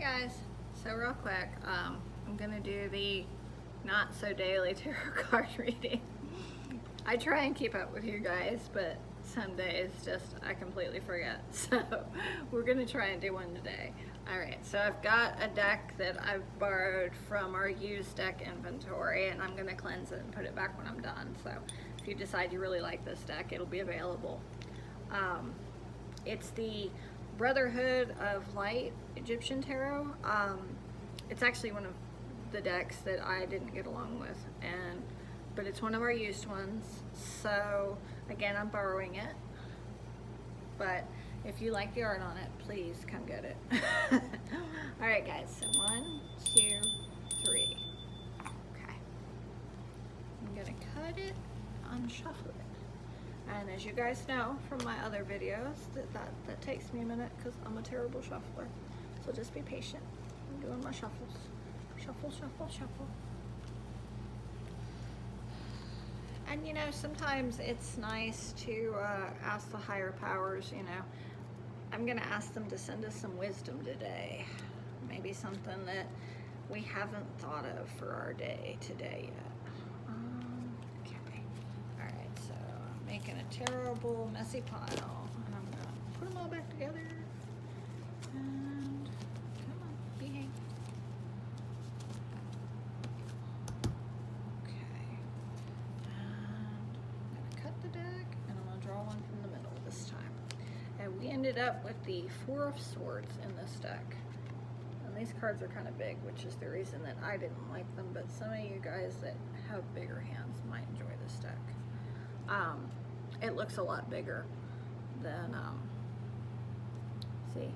guys, so real quick, I'm gonna do the not so daily tarot card reading. I try and keep up with you guys, but some days just I completely forget. So we're gonna try and do one today. All right, so I've got a deck that I've borrowed from our used deck inventory, and I'm gonna cleanse it and put it back when I'm done. So if you decide you really like this deck, it'll be available. It's the Brotherhood of Light Egyptian Tarot. It's actually one of the decks that I didn't get along with, but it's one of our used ones. So again, I'm borrowing it. But if you like the art on it, please come get it. All right, guys. So 1, 2, 3. Okay. I'm gonna cut it, unshuffle it. And as you guys know from my other videos, that takes me a minute because I'm a terrible shuffler. So just be patient. I'm doing my shuffles. Shuffle, shuffle, shuffle. And you know, sometimes it's nice to ask the higher powers, you know. I'm gonna ask them to send us some wisdom today. Maybe something that we haven't thought of for our day today yet. Making a terrible, messy pile. And I'm gonna put them all back together. And come on, behave. Okay. And I'm gonna cut the deck, and I'm gonna draw one from the middle this time. And we ended up with the 4 of Swords in this deck. And these cards are kind of big, which is the reason that I didn't like them, but some of you guys that have bigger hands might enjoy this deck. It looks a lot bigger than, see,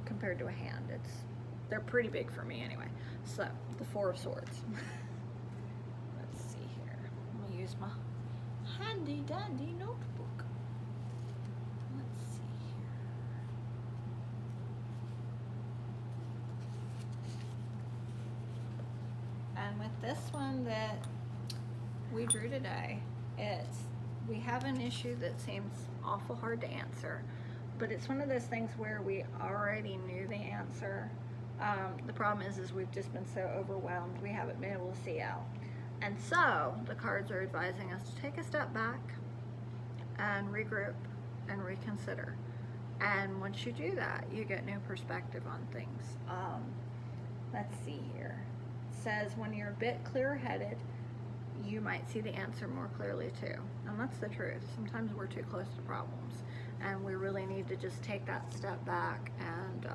compared to a hand. They're pretty big for me anyway. So, the 4 of Swords. Let's see here. I'm gonna use my handy dandy notebook. Let's see here. And with this one that we drew today, we have an issue that seems awful hard to answer, but it's one of those things where we already knew the answer. The problem is we've just been so overwhelmed we haven't been able to see out. And so the cards are advising us to take a step back and regroup and reconsider. And once you do that, you get new perspective on things. Let's see here. It says when you're a bit clear-headed, you might see the answer more clearly too. And that's the truth. Sometimes we're too close to problems, and we really need to just take that step back and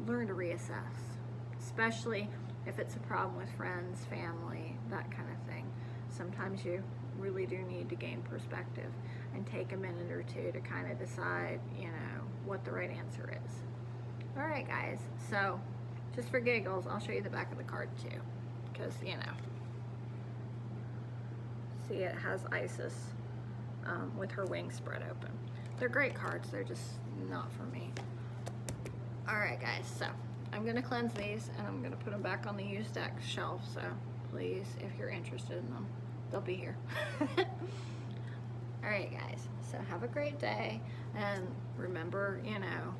learn to reassess, especially if it's a problem with friends, family, that kind of thing. Sometimes you really do need to gain perspective and take a minute or two to kind of decide, you know, what the right answer is. All right, guys. So just for giggles, I'll show you the back of the card too, because, you know, see, it has Isis with her wings spread open. They're great cards, they're just not for me. All right, guys, so I'm gonna cleanse these and I'm gonna put them back on the used deck shelf, so please, if you're interested in them, they'll be here. All right, guys, so have a great day, and remember, you know,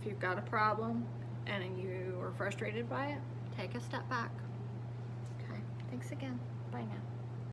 if you've got a problem and you are frustrated by it, take a step back. Okay, thanks again. Bye now.